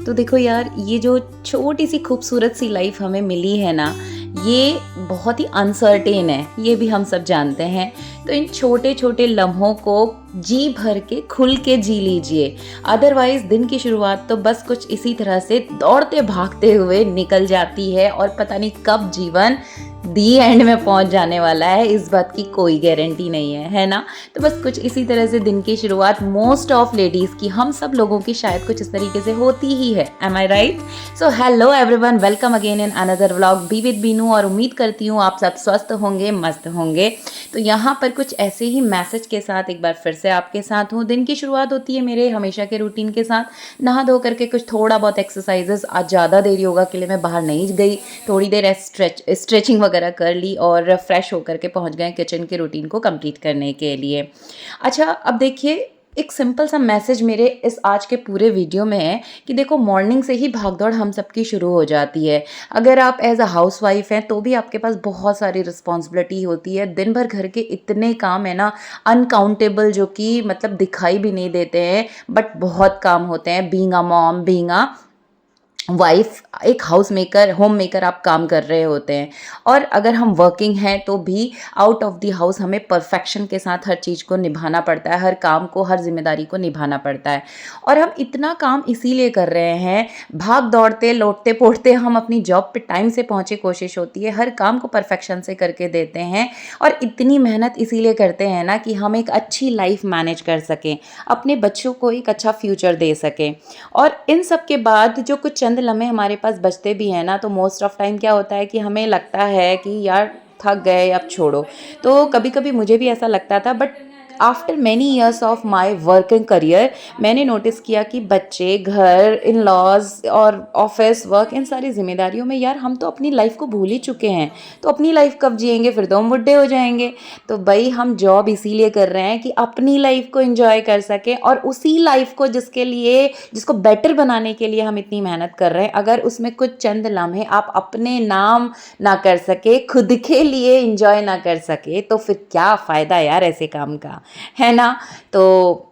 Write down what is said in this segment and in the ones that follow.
तो देखो यार, ये जो छोटी सी खूबसूरत सी लाइफ हमें मिली है ना, ये बहुत ही अनसर्टेन है, ये भी हम सब जानते हैं। तो इन छोटे छोटे लम्हों को जी भर के खुल के जी लीजिए। अदरवाइज दिन की शुरुआत तो बस कुछ इसी तरह से दौड़ते भागते हुए निकल जाती है और पता नहीं कब जीवन दी एंड में पहुंच जाने वाला है, इस बात की कोई गारंटी नहीं है ना। तो बस कुछ इसी तरह से दिन की शुरुआत मोस्ट ऑफ लेडीज की, हम सब लोगों की शायद कुछ इस तरीके से होती ही है। Am I right? So hello everyone, welcome again in another vlog be with Binu. और उम्मीद करती हूँ आप सब स्वस्थ होंगे, मस्त होंगे। तो यहाँ पर कुछ ऐसे ही मैसेज के साथ एक बार फिर से आपके साथ हूँ। दिन की शुरुआत होती है मेरे हमेशा के रूटीन के साथ, नहा धो करके कुछ थोड़ा बहुत एक्सरसाइजेस। आज ज़्यादा देर योगा के लिए मैं बाहर नहीं गई, थोड़ी देर स्ट्रेचिंग वगैरह कर ली और फ्रेश होकर के पहुंच गए किचन के रूटीन को कंप्लीट करने के लिए। अच्छा, अब देखिए, एक सिंपल सा मैसेज मेरे इस आज के पूरे वीडियो में है कि देखो, मॉर्निंग से ही भागदौड़ हम सबकी शुरू हो जाती है। अगर आप एज अ हाउस वाइफ हैं तो भी आपके पास बहुत सारी रिस्पॉन्सिबिलिटी होती है। दिन भर घर के इतने काम है ना, अनकाउंटेबल, जो कि मतलब दिखाई भी नहीं देते हैं, बट बहुत काम होते हैं। Being a mom, being a wife, एक हाउस मेकर, होम मेकर आप काम कर रहे होते हैं। और अगर हम वर्किंग हैं तो भी आउट ऑफ द हाउस हमें परफेक्शन के साथ हर चीज़ को निभाना पड़ता है, हर काम को, हर जिम्मेदारी को निभाना पड़ता है। और हम इतना काम इसीलिए कर रहे हैं, भाग दौड़ते लौटते पोड़ते हम अपनी जॉब पे टाइम से पहुँचे, कोशिश होती है हर काम को परफेक्शन से करके देते हैं। और इतनी मेहनत इसीलिए करते हैं ना कि हम एक अच्छी लाइफ मैनेज कर सकें, अपने बच्चों को एक अच्छा फ्यूचर दे सकें। और इन सब के बाद जो कुछ चंद लम्हे हमारे पास बचते भी हैं ना, तो मोस्ट ऑफ टाइम क्या होता है कि हमें लगता है कि यार थक गए, अब छोड़ो। तो कभी कभी मुझे भी ऐसा लगता था, but after many years of my working career मैंने नोटिस किया कि बच्चे, घर, इन लॉज और ऑफिस वर्क, इन सारी जिम्मेदारियों में यार हम तो अपनी लाइफ को भूल ही चुके हैं। तो अपनी लाइफ कब जिएंगे? फिर तो हम बुढ़े हो जाएंगे। तो भाई, हम जॉब इसीलिए कर रहे हैं कि अपनी लाइफ को एंजॉय कर सकें, और उसी लाइफ को जिसको बेटर बनाने के लिए हम इतनी मेहनत कर रहे हैं, अगर उसमें कुछ चंद लम्हे आप अपने नाम ना कर सके, खुद के लिए एंजॉय ना कर सके, तो फिर क्या फ़ायदा यार ऐसे काम का, है ना। तो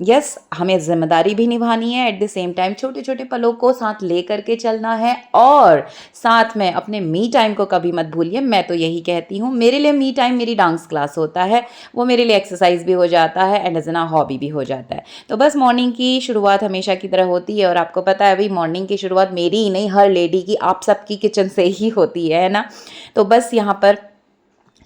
यस, हमें जिम्मेदारी भी निभानी है, एट द सेम टाइम छोटे छोटे पलों को साथ ले करके चलना है। और साथ में अपने मी टाइम को कभी मत भूलिए। मैं तो यही कहती हूँ, मेरे लिए मी टाइम मेरी डांस क्लास होता है, वो मेरे लिए एक्सरसाइज भी हो जाता है एंड एज एन हॉबी भी हो जाता है। तो बस मॉर्निंग की शुरुआत हमेशा की तरह होती है, और आपको पता है अभी मॉर्निंग की शुरुआत मेरी ही नहीं, हर लेडी की, आप सबकी किचन से ही होती है ना। तो बस यहाँ पर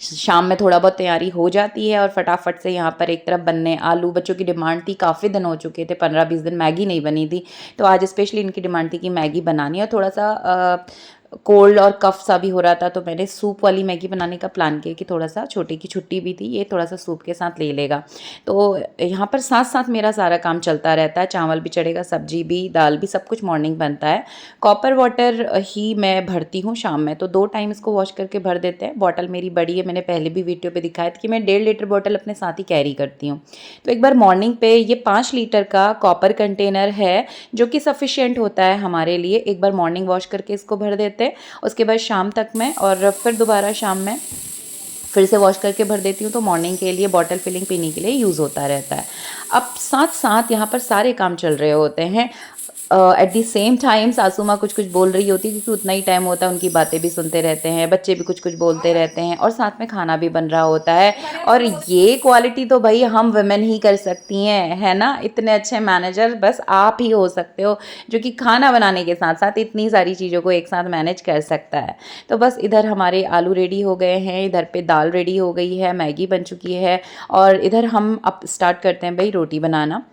शाम में थोड़ा बहुत तैयारी हो जाती है और फटाफट से यहाँ पर एक तरफ बनने आलू। बच्चों की डिमांड थी, काफ़ी दिन हो चुके थे, 15-20 दिन मैगी नहीं बनी थी, तो आज स्पेशली इनकी डिमांड थी कि मैगी बनानी है। और थोड़ा सा कोल्ड और कफ सा भी हो रहा था, तो मैंने सूप वाली मैगी बनाने का प्लान किया कि थोड़ा सा, छोटे की छुट्टी भी थी, ये थोड़ा सा सूप के साथ ले लेगा। तो यहाँ पर साथ साथ मेरा सारा काम चलता रहता है, चावल भी चढ़ेगा, सब्जी भी, दाल भी, सब कुछ मॉर्निंग बनता है। कॉपर वाटर ही मैं भरती हूँ शाम में, तो 2 टाइम इसको वॉश करके भर देते हैं। बॉटल मेरी बड़ी है, मैंने पहले भी वीडियो पे दिखाया था कि मैं 1.5 लीटर बॉटल अपने साथ ही कैरी करती हूँ। तो एक बार मॉर्निंग पे ये 5 लीटर का कॉपर कंटेनर है, जो कि सफिशिएंट होता है हमारे लिए। एक बार मॉर्निंग वॉश करके इसको भर देते हैं, उसके बाद शाम तक में, और फिर दोबारा शाम में फिर से वॉश करके भर देती हूँ, तो मॉर्निंग के लिए बॉटल फिलिंग पीने के लिए यूज़ होता रहता है। अब साथ साथ यहाँ पर सारे काम चल रहे होते हैं। एट दी सेम टाइम सासू माँ कुछ कुछ बोल रही होती है, क्योंकि उतना ही टाइम होता है, उनकी बातें भी सुनते रहते हैं, बच्चे भी कुछ कुछ बोलते रहते हैं, और साथ में खाना भी बन रहा होता है। और ये क्वालिटी तो भाई हम वुमेन ही कर सकती हैं, है ना। इतने अच्छे मैनेजर बस आप ही हो सकते हो, जो कि खाना बनाने के साथ साथ इतनी सारी चीज़ों को एक साथ मैनेज कर सकता है। तो बस इधर हमारे आलू रेडी हो गए हैं, इधर पे दाल रेडी हो गई है, मैगी बन चुकी है, और इधर हम अब स्टार्ट करते हैं भाई रोटी बनाना।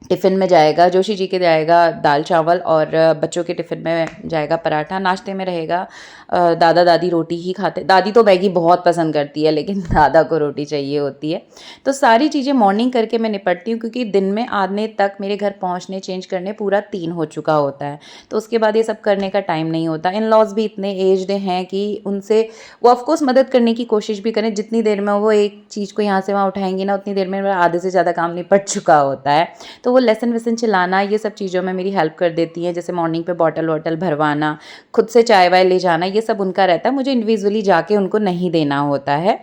टिफ़िन में जाएगा, जोशी जी के जाएगा दाल चावल, और बच्चों के टिफ़िन में जाएगा पराठा। नाश्ते में रहेगा, दादा दादी रोटी ही खाते, दादी तो मैगी बहुत पसंद करती है, लेकिन दादा को रोटी चाहिए होती है। तो सारी चीज़ें मॉर्निंग करके मैं निपटती हूँ, क्योंकि दिन में आने तक मेरे घर पहुँचने, चेंज करने पूरा 3 हो चुका होता है, तो उसके बाद ये सब करने का टाइम नहीं होता। इन लॉज भी इतने एज्ड हैं कि उनसे वो ऑफकोर्स मदद करने की कोशिश भी करें, जितनी देर में वो एक चीज़ को यहाँ से वहाँ उठाएंगी ना, उतनी देर में मेरा आधे से ज़्यादा काम निपट चुका होता है। तो वो लेसन वेसन चलाना ये सब चीज़ों में मेरी हेल्प कर देती हैं, जैसे मॉर्निंग पे बॉटल वॉटल भरवाना, खुद से चाय वाय ले जाना, ये सब उनका रहता है, मुझे इंडिविजुअली जाके उनको नहीं देना होता है।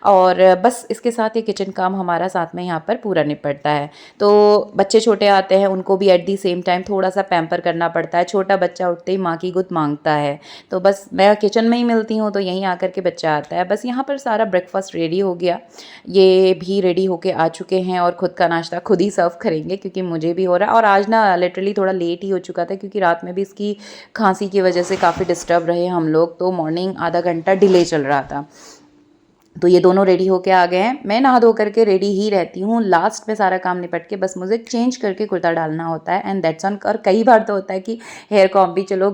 और बस इसके साथ ये किचन काम हमारा साथ में यहाँ पर पूरा निपटता है। तो बच्चे छोटे आते हैं, उनको भी एट दी सेम टाइम थोड़ा सा पैम्पर करना पड़ता है। छोटा बच्चा उठते ही माँ की गुद मांगता है, तो बस मैं किचन में ही मिलती हूँ, तो यहीं आकर के बच्चा आता है। बस यहाँ पर सारा ब्रेकफास्ट रेडी हो गया, ये भी रेडी होके आ चुके हैं और खुद का नाश्ता खुद ही सर्व करेंगे, क्योंकि मुझे भी हो रहा है। और आज ना लिटरली थोड़ा लेट ही हो चुका था, क्योंकि रात में भी इसकी खांसी की वजह से काफ़ी डिस्टर्ब रहे हम लोग, तो मॉर्निंग आधा घंटा डिले चल रहा था। तो ये दोनों रेडी होके आ गए हैं। मैं नहा धो करके रेडी ही रहती हूँ, लास्ट में सारा काम निपट के बस मुझे चेंज करके कुर्ता डालना होता है एंड दैट्स ऑन। और कई बार तो होता है कि हेयर कॉम्ब भी चलो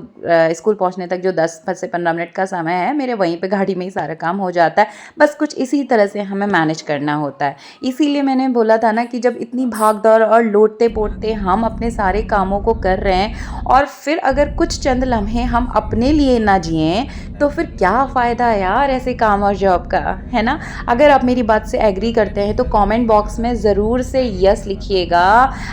स्कूल पहुँचने तक जो 10 से 15 मिनट का समय है, मेरे वहीं पे गाड़ी में ही सारा काम हो जाता है। बस कुछ इसी तरह से हमें मैनेज करना होता है। इसीलिए मैंने बोला था ना कि जब इतनी भाग दौड़ और लोटते पोटते हम अपने सारे कामों को कर रहे हैं और फिर अगर कुछ चंद लम्हे हम अपने लिए ना जिएँ तो फिर क्या फ़ायदा यार ऐसे काम और जॉब का, है ना। अगर आप मेरी बात से एग्री करते हैं तो कमेंट बॉक्स में ज़रूर से यस लिखिएगा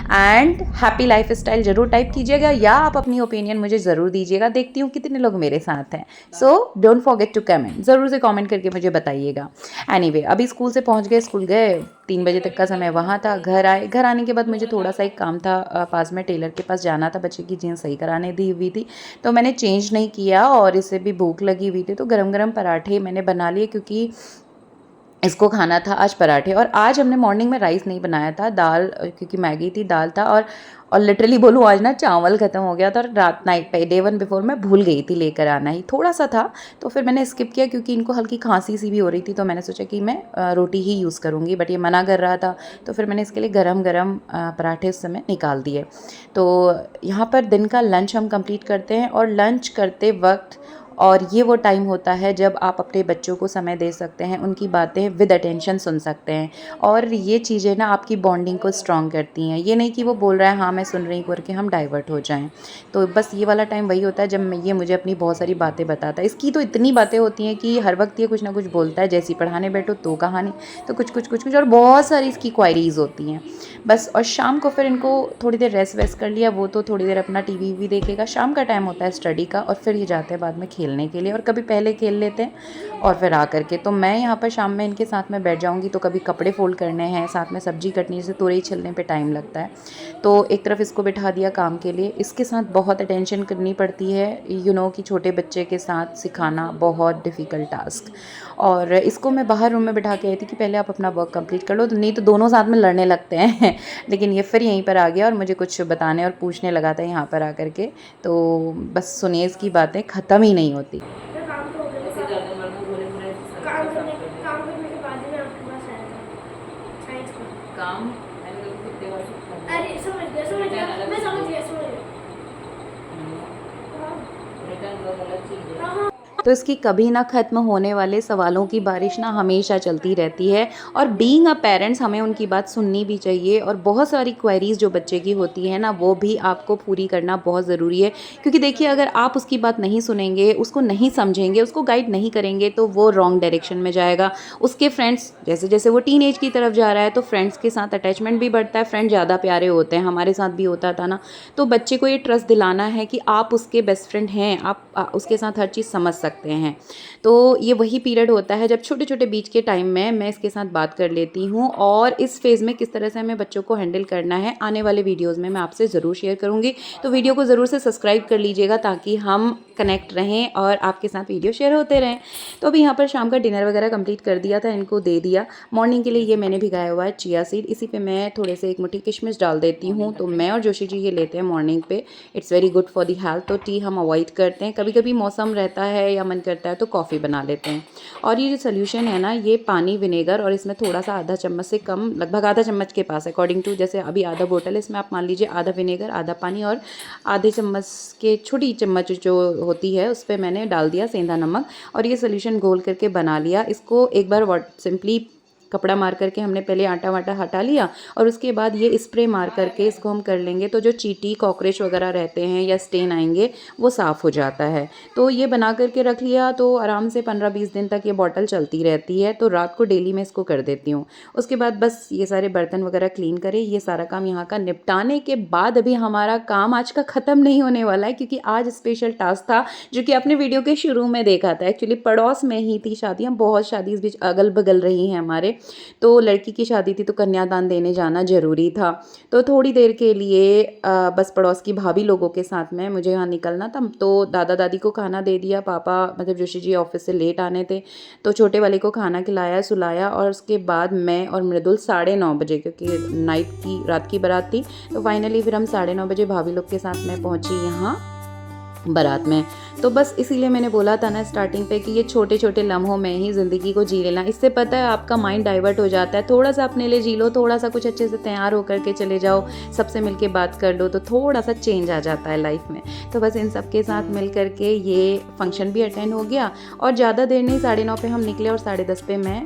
एंड हैप्पी लाइफ स्टाइल ज़रूर टाइप कीजिएगा, या आप अपनी ओपिनियन मुझे ज़रूर दीजिएगा। देखती हूँ कितने लोग मेरे साथ हैं। So don't forget to comment, ज़रूर से कमेंट करके मुझे बताइएगा। एनीवे अभी स्कूल से पहुँच गए, स्कूल गए, 3 बजे तक का समय वहाँ था। घर आए, घर आने के बाद मुझे थोड़ा सा एक काम था, पास में टेलर के पास जाना था, बच्चे की जीन्स सही कराने दी हुई थी, तो मैंने चेंज नहीं किया और इसे भी भूख लगी हुई थी, तो गरम गरम पराठे मैंने बना लिए, क्योंकि इसको खाना था आज पराठे। और आज हमने मॉर्निंग में राइस नहीं बनाया था, दाल, क्योंकि मैगी थी, दाल था। और लिटरली बोलूँ आज ना चावल ख़त्म हो गया था और रात नाइट पे डे 1 बिफोर मैं भूल गई थी लेकर आना ही, थोड़ा सा था, तो फिर मैंने स्किप किया, क्योंकि इनको हल्की खांसी सी भी हो रही थी, तो मैंने सोचा कि मैं रोटी ही यूज़ करूँगी, बट ये मना कर रहा था, तो फिर मैंने इसके लिए गरम गरम पराठे उस समय निकाल दिए। तो यहाँ पर दिन का लंच हम कंप्लीट करते हैं, और लंच करते वक्त, और ये वो टाइम होता है जब आप अपने बच्चों को समय दे सकते हैं, उनकी बातें विद अटेंशन सुन सकते हैं, और ये चीज़ें ना आपकी बॉन्डिंग को स्ट्रॉन्ग करती हैं। ये नहीं कि वो बोल रहा है हाँ मैं सुन रही हूँ करके हम डाइवर्ट हो जाएं। तो बस ये वाला टाइम वही होता है जब ये मुझे अपनी बहुत सारी बातें बताता है। इसकी तो इतनी बातें होती हैं कि हर वक्त ये कुछ ना कुछ बोलता है, जैसे ही पढ़ाने बैठो तो कहानी, तो कुछ और बहुत सारी इसकी क्वायरीज़ होती हैं बस। और शाम को फिर इनको थोड़ी देर रेस्ट वेस्ट कर लिया, वो तो थोड़ी देर अपना टीवी भी देखेगा, शाम का टाइम होता है स्टडी का, और फिर ये जाते हैं बाद में खेलने के लिए, और कभी पहले खेल लेते हैं और फिर आ करके तो मैं यहाँ पर शाम में इनके साथ में बैठ जाऊँगी, तो कभी कपड़े फोल्ड करने हैं, साथ में सब्जी कटनी, जैसे तुरई छिलने पे टाइम लगता है, तो एक तरफ इसको बिठा दिया काम के लिए। इसके साथ बहुत अटेंशन करनी पड़ती है, कि छोटे बच्चे के साथ सिखाना बहुत डिफ़िकल्ट टास्क। और इसको मैं बाहर रूम में बिठा के आई थी कि पहले आप अपना वर्क कंप्लीट कर लो, तो नहीं तो दोनों साथ में लड़ने लगते हैं लेकिन ये फिर यहीं पर आ गया और मुझे कुछ बताने और पूछने लगा था यहाँ पर आकर के। तो बस सुनिए, इसकी बातें ख़त्म ही नहीं होती। काम मैंने तो कितने बार अरे समझ गया मैं समझ गया रिटर्न वो गलत चीज़ है। तो इसकी कभी ना ख़त्म होने वाले सवालों की बारिश ना हमेशा चलती रहती है, और बीइंग अ पेरेंट्स हमें उनकी बात सुननी भी चाहिए, और बहुत सारी क्वेरीज़ जो बच्चे की होती है ना वो भी आपको पूरी करना बहुत ज़रूरी है। क्योंकि देखिए अगर आप उसकी बात नहीं सुनेंगे, उसको नहीं समझेंगे, उसको गाइड नहीं करेंगे, तो वो रॉन्ग डायरेक्शन में जाएगा। उसके फ्रेंड्स जैसे जैसे वो टीनेज की तरफ जा रहा है, तो फ्रेंड्स के साथ अटैचमेंट भी बढ़ता है, फ्रेंड ज़्यादा प्यारे होते हैं, हमारे साथ भी होता था ना। तो बच्चे को ये ट्रस्ट दिलाना है कि आप उसके बेस्ट फ्रेंड हैं, आप उसके साथ हर चीज़ समझ सकते हैं। तो ये वही पीरियड होता है जब छोटे छोटे बीच के टाइम में मैं इसके साथ बात कर लेती हूँ, और इस फेज़ में किस तरह से हमें बच्चों को हैंडल करना है आने वाले वीडियोज़ में मैं आपसे ज़रूर शेयर करूँगी। तो वीडियो को ज़रूर से सब्सक्राइब कर लीजिएगा ताकि हम कनेक्ट रहें और आपके साथ वीडियो शेयर होते रहें। तो अभी यहाँ पर शाम का डिनर वगैरह कंप्लीट कर दिया था, इनको दे दिया। मॉर्निंग के लिए ये मैंने भिगाया हुआ है चिया सीड, इसी पे मैं थोड़े से एक मुट्ठी किशमिश डाल देती हूँ। तो मैं और जोशी जी ये लेते हैं मॉर्निंग पे, it's very good for the health. तो टी हम अवॉइड करते हैं, कभी कभी मौसम रहता है या मन करता है तो कॉफ़ी बना लेते हैं। और ये जो सोल्यूशन है ना, ये पानी विनेगर और इसमें थोड़ा सा आधा चम्मच से कम, लगभग आधा चम्मच के पास अकॉर्डिंग टू, जैसे अभी आधा बोतल है इसमें आप मान लीजिए आधा विनेगर आधा पानी, और आधे चम्मच के छोटी चम्मच जो होती है उस पर मैंने डाल दिया सेंधा नमक, और ये सोल्यूशन घोल करके बना लिया। इसको एक बार सिंपली कपड़ा मार करके हमने पहले आटा वाटा हटा लिया और उसके बाद ये स्प्रे मार करके इसको हम कर लेंगे तो जो चींटी कॉकरोच वगैरह रहते हैं या स्टेन आएंगे वो साफ़ हो जाता है। तो ये बना करके रख लिया तो आराम से 15-20 दिन तक ये बॉटल चलती रहती है। तो रात को डेली मैं इसको कर देती हूँ। उसके बाद बस ये सारे बर्तन वगैरह क्लीन करें, ये सारा काम यहाँ का निपटाने के बाद अभी हमारा काम आज का ख़त्म नहीं होने वाला है, क्योंकि आज स्पेशल टास्क था जो कि आपने वीडियो के शुरू में देखा था। एक्चुअली पड़ोस में ही थी शादियाँ, बहुत शादी इस बीच अगल बगल रही हैं हमारे। तो लड़की की शादी थी तो कन्यादान देने जाना ज़रूरी था। तो थोड़ी देर के लिए बस पड़ोस की भाभी लोगों के साथ में मुझे यहाँ निकलना था। तो दादा दादी को खाना दे दिया, पापा मतलब जोशी जी ऑफिस से लेट आने थे तो छोटे वाले को खाना खिलाया सुलाया। और उसके बाद मैं और मृदुल 9:30 बजे, क्योंकि रात की बारात थी, तो फाइनली फिर हम 9:30 बजे भाभी लोग के साथ में पहुँची यहाँ बारात में। तो बस इसीलिए मैंने बोला था ना स्टार्टिंग पे कि ये छोटे छोटे लम्हों में ही ज़िंदगी को जी लेना। इससे पता है आपका माइंड डाइवर्ट हो जाता है। थोड़ा सा अपने लिए जी लो, थोड़ा सा कुछ अच्छे से तैयार होकर के चले जाओ, सबसे मिलके बात कर लो, तो थोड़ा सा चेंज आ जाता है लाइफ में। तो बस इन सब के साथ मिल करके ये फंक्शन भी अटेंड हो गया और ज़्यादा देर नहीं, 9:30 पे हम निकले और 10:30 पे मैं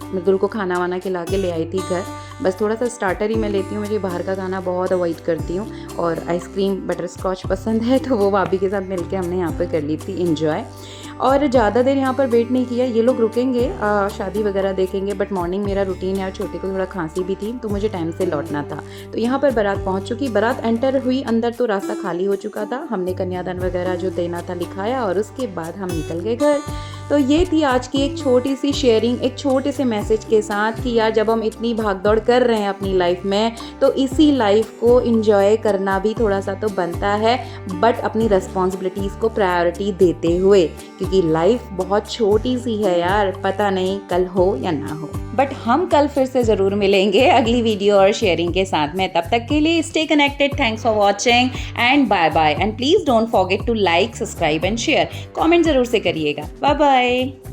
मृदुल को खाना वाना खिला के ले आई थी घर। बस थोड़ा सा स्टार्टर ही मैं लेती हूँ, मुझे बाहर का खाना बहुत अवॉइड करती हूँ। और आइसक्रीम बटर स्कॉच पसंद है तो वो भाभी के साथ मिलके हमने यहाँ पर कर ली थी एंजॉय। और ज़्यादा देर यहाँ पर वेट नहीं किया, ये लोग रुकेंगे शादी वगैरह देखेंगे, बट मॉर्निंग मेरा रूटीन है और छोटे को थोड़ा खांसी भी थी तो मुझे टाइम से लौटना था। तो यहाँ पर बारात पहुँच चुकी, बारात एंटर हुई अंदर तो रास्ता खाली हो चुका था। हमने कन्यादान वगैरह जो देना था लिखाया और उसके बाद हम निकल गए घर। तो ये थी आज की एक छोटी सी शेयरिंग, एक छोटे से मैसेज के साथ कि यार जब हम इतनी भागदौड़ कर रहे हैं अपनी लाइफ में तो इसी लाइफ को एंजॉय करना भी थोड़ा सा तो बनता है, बट अपनी रिस्पॉन्सिबिलिटीज़ को प्रायोरिटी देते हुए, क्योंकि लाइफ बहुत छोटी सी है यार, पता नहीं कल हो या ना हो। बट हम कल फिर से ज़रूर मिलेंगे अगली वीडियो और शेयरिंग के साथ में। तब तक के लिए stay connected, thanks for watching and bye bye. And please don't forget to like, subscribe and share. Comment ज़रूर से करिएगा। Bye bye.